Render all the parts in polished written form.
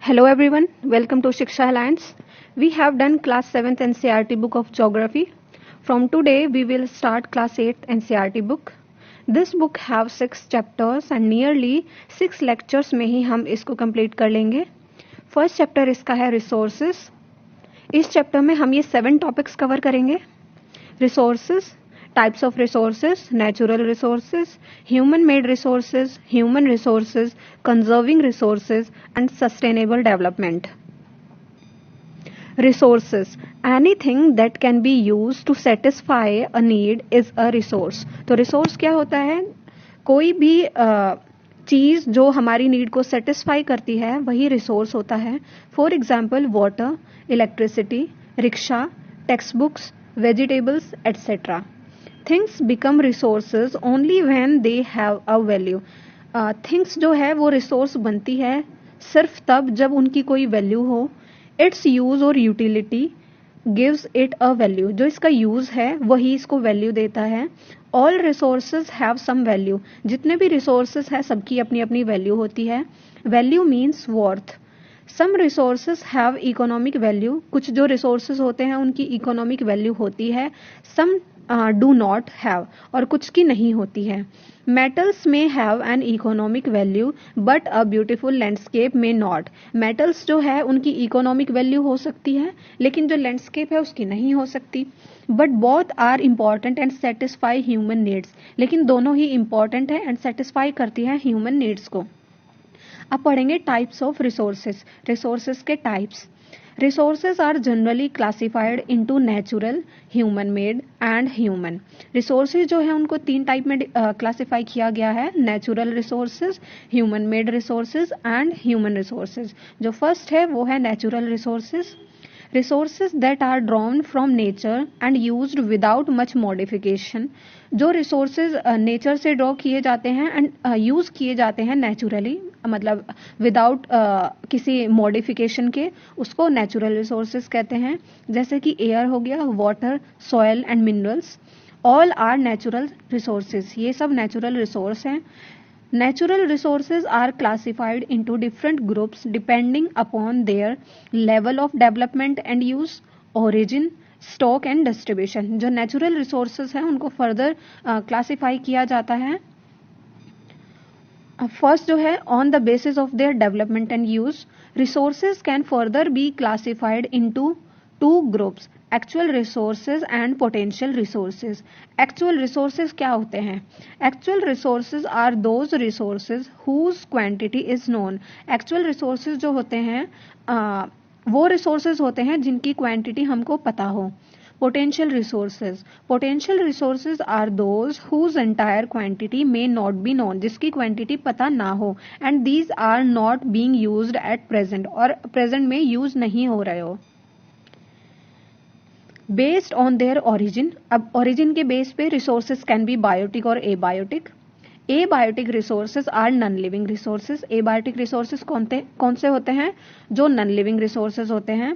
Hello everyone, welcome to Shiksha Alliance. We have done class 7th NCERT book of geography. From today we will start class 8th NCERT book. This book have 6 chapters and nearly 6 lectures में ही हम इसको complete कर लेंगे. First chapter इसका है resources. इस chapter में हम ये 7 topics cover करेंगे. Resources, types of resources, natural resources, human made resources, human resources, conserving resources and sustainable development. Resources, anything that can be used to satisfy a need is a resource. तो resource क्या होता है? कोई भी चीज जो हमारी नीड को सेटिस्फाई करती है वही रिसोर्स होता है. For example water, electricity, rickshaw, text books, vegetables etcetera. Things become resources only when they have a value. Things जो है वो रिसोर्स बनती है सिर्फ तब जब उनकी कोई वैल्यू हो. इट्स यूज और utility gives it a value. जो इसका यूज है वही इसको वैल्यू देता है. All resources have some value. जितने भी रिसोर्सेज है सबकी अपनी अपनी वैल्यू होती है. Value means worth. Some resources have economic value. कुछ जो रिसोर्सेज होते हैं उनकी इकोनॉमिक वैल्यू होती है. सम डू नॉट हैव, और कुछ की नहीं होती है. मेटल्स में have an economic value but a beautiful landscape में नॉट. मेटल्स जो है उनकी इकोनॉमिक वैल्यू हो सकती है लेकिन जो लैंडस्केप है उसकी नहीं हो सकती. But both are important and satisfy human needs. लेकिन दोनों ही इम्पॉर्टेंट है एंड सेटिस्फाई करती है ह्यूमन नीड्स को. अब पढ़ेंगे टाइप्स ऑफ रिसोर्सेज. रिसोर्सेज के types. Resources are generally classified into natural, human made and human. Resources जो है उनको 3 टाइप में क्लासीफाई किया गया है. Natural resources, human made resources and human resources. जो फर्स्ट है वो है natural resources. Resources that are drawn from nature and used without much modification. जो रिसोर्सेज नेचर से ड्रॉ किए जाते हैं एंड यूज किए जाते हैं नेचुरली, मतलब विदाउट किसी मॉडिफिकेशन के, उसको नेचुरल रिसोर्सेज कहते हैं. जैसे कि एयर हो गया, water, soil and minerals. All are natural resources. ये सब नेचुरल रिसोर्स हैं. Natural resources are classified into different groups depending upon their level of development and use, origin, stock and distribution. जो natural resources हैं उनको further classify किया जाता है. First जो है on the basis of their development and use. Resources can further be classified into 2 groups, actual resources and potential resources. Actual resources क्या होते हैं? Actual resources are those resources whose quantity is known. Actual resources जो होते हैं वो resources होते हैं जिनकी क्वांटिटी हमको पता हो. Potential resources. Potential resources are those whose entire quantity may not be known. जिसकी क्वांटिटी पता ना हो and these are not being used at present, और प्रेजेंट में यूज नहीं हो रहे हो. Based on their origin. अब ओरिजिन के बेस पे रिसोर्सेज कैन बी बायोटिक और abiotic. Abiotic resources are non living resources. Abiotic resources कौन से होते हैं? जो नॉन लिविंग रिसोर्सेज होते हैं.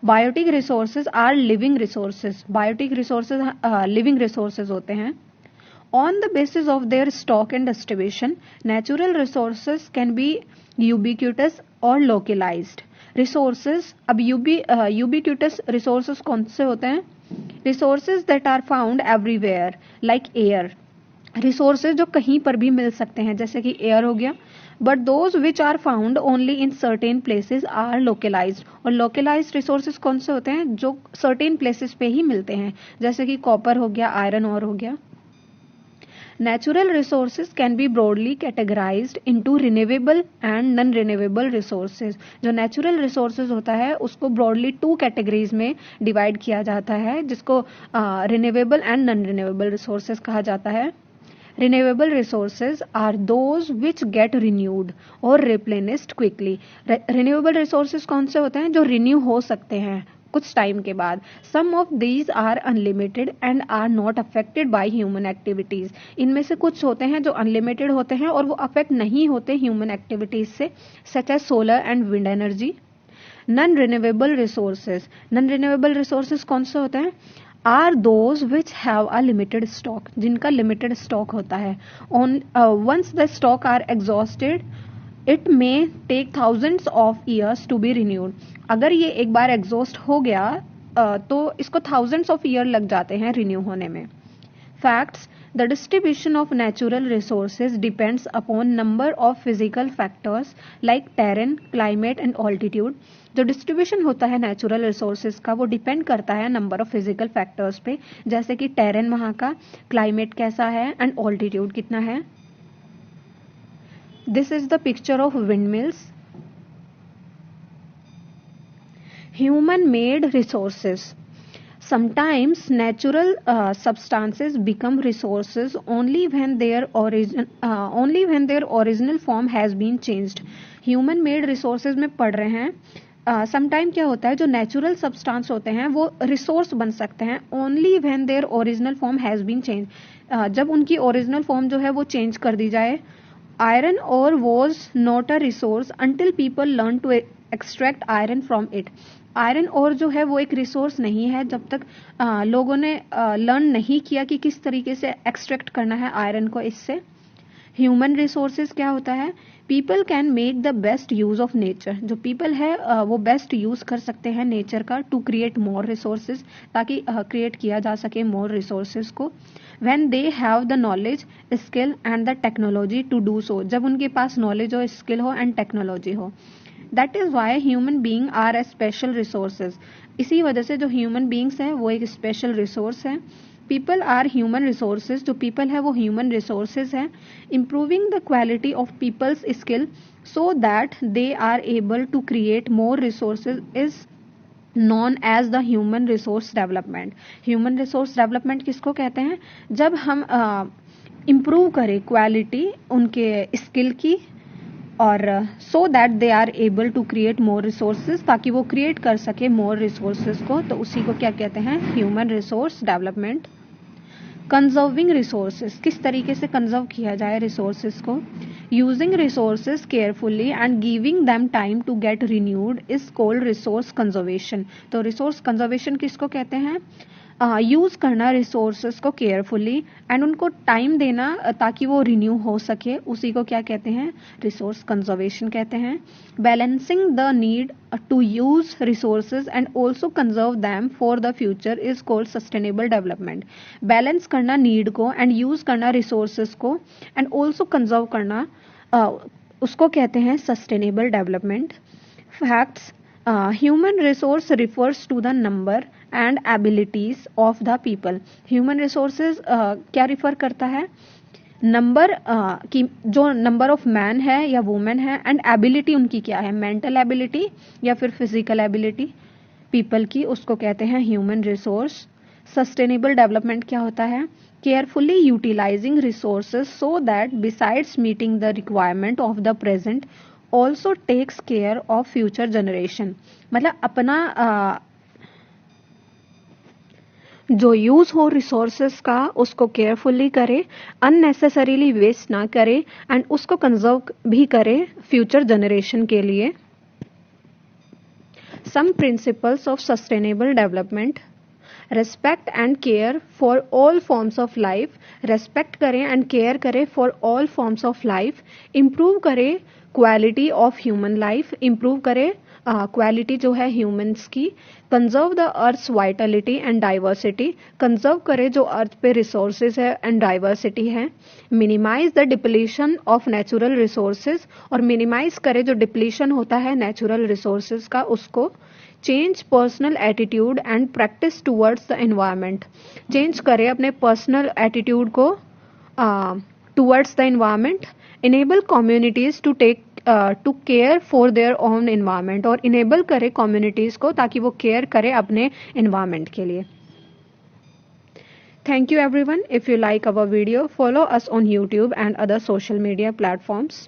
Biotic resources are living resources. Biotic resources living resources होते हैं. On the basis of their stock and distribution, natural resources can be ubiquitous और लोकलाइज्ड. रिसोर्सेज, अब यूबिक्यूटस रिसोर्सेज कौन से होते हैं? Resources that are found everywhere like air. Resources जो कहीं पर भी मिल सकते हैं जैसे कि एयर हो गया. But those which are found only in certain places are localized. और लोकलाइज्ड रिसोर्सेज कौन से होते हैं? जो सर्टेन प्लेसेज पे ही मिलते हैं जैसे कि कॉपर हो गया, आयरन और हो गया. Natural resources can be broadly categorized into renewable and non-renewable resources. जो natural resources होता है उसको broadly 2 categories में divide किया जाता है जिसको renewable and non-renewable resources कहा जाता है. Renewable resources are those which get renewed or replenished quickly. Renewable resources कौन से होते हैं? जो renew हो सकते हैं कुछ टाइम के बाद. Some of these are unlimited and are not affected by human activities. इनमें से कुछ होते हैं जो अनलिमिटेड होते हैं और वो अफेक्ट नहीं होते ह्यूमन एक्टिविटीज से, such as solar and wind energy. Non renewable resources. Non renewable resources कौन से होते हैं? Are those which have a limited stock. जिनका लिमिटेड स्टॉक होता है. Once the stock are exhausted it may take thousands of years to be renewed. अगर ये एक बार एग्जॉस्ट हो गया तो इसको थाउजेंड्स ऑफ ईयर लग जाते हैं रिन्यू होने में। Facts: the distribution of natural resources depends upon number of physical factors like terrain, climate and altitude. जो डिस्ट्रीब्यूशन होता है नेचुरल रिसोर्सेज का वो डिपेंड करता है नंबर ऑफ फिजिकल फैक्टर्स पे, जैसे कि टेरेन वहाँ का, क्लाइमेट कैसा है एंड ऑल्टीट्यूड कितना है। This is the picture of windmills. Human made resources: sometimes natural substances become resources only when their original form has been changed। human made resources में पढ़ रहे हैं। समटाइम क्या होता है, जो नेचुरल सब्सटेंस होते हैं वो रिसोर्स बन सकते हैं only when their original form has been change, जब उनकी ओरिजिनल फॉर्म जो है वो चेंज कर दी जाए। Iron ore was not a resource until people learn to extract iron from it. Iron ore जो है वो एक रिसोर्स नहीं है जब तक लोगों ने लर्न नहीं किया कि किस तरीके से एक्सट्रैक्ट करना है आयरन को इससे। ह्यूमन रिसोर्सेज क्या होता है, people can make the best use of nature. जो पीपल है वो बेस्ट यूज कर सकते हैं नेचर का टू क्रिएट मोर रिसोर्सेज, ताकि क्रिएट किया जा सके मोर रिसोर्सेज को। When they have the knowledge, skill and the technology to do so, जब उनके पास नॉलेज हो, स्किल हो एंड टेक्नोलॉजी हो। That is why human being are a special resources. इसी वजह से जो ह्यूमन बींग्स हैं वो एक स्पेशल रिसोर्स है। पीपल आर ह्यूमन रिसोर्सेज, जो पीपल है वो ह्यूमन रिसोर्सेज है। Improving the quality of people's skill so that they are able to create more resources is known as the human resource development. Human resource development किसको कहते हैं, जब हम improve करें क्वालिटी उनके स्किल की और so that they are able to create more resources, ताकि वो क्रिएट कर सके मोर रिसोर्सेज को, तो उसी को क्या कहते हैं, human resource development. Conserving resources, किस तरीके से कंजर्व किया जाए रिसोर्सेज को। Using resources carefully and giving them time to get renewed is called resource conservation. तो रिसोर्स कंजर्वेशन किसको कहते हैं, यूज करना रिसोर्सेज को केयरफुली एंड उनको टाइम देना ताकि वो रिन्यू हो सके, उसी को क्या कहते हैं, रिसोर्स कंजर्वेशन कहते हैं। Balancing the need to use resources and also conserve them for the future is called sustainable development. Balance करना नीड को एंड यूज करना रिसोर्सेज को एंड ऑल्सो कंजर्व करना उसको कहते हैं sustainable development. Facts: human resource refers to the number and abilities of the people. Human resources क्या refer करता है, नंबर की, जो नंबर ऑफ मैन है या वुमेन है, एंड एबिलिटी उनकी क्या है, मेंटल एबिलिटी या फिर फिजिकल एबिलिटी पीपल की, उसको कहते हैं ह्यूमन रिसोर्स। सस्टेनेबल डेवलपमेंट क्या होता है, carefully utilising resources so that besides meeting the requirement of the present also takes care of future generation. मतलब अपना जो यूज हो रिसोर्सेस का उसको केयरफुली करे, अननेसेसरीली वेस्ट ना करे एंड उसको कंजर्व भी करे फ्यूचर जनरेशन के लिए। Some principles of sustainable development: respect and care for all forms of life, respect करें एंड केयर करें for all forms of life. Improve करें quality of human life, improve करें quality जो है ह्यूमंस की। Conserve the earth's vitality and diversity, conserve करे जो earth पे रिसोर्सेज है एंड डाइवर्सिटी है। Minimize the depletion of natural resources, और मिनिमाइज करे जो डिप्लीशन होता है नेचुरल रिसोर्सेज का उसको। Change personal attitude and practice towards the environment, change करे अपने पर्सनल एटीट्यूड को towards the environment. Enable communities to care for their own environment, और इनेबल करे कम्युनिटीज को ताकि वो केयर करे अपने एनवायरमेंट के लिए। Thank you everyone. If you like our video, follow us on YouTube and other social media platforms.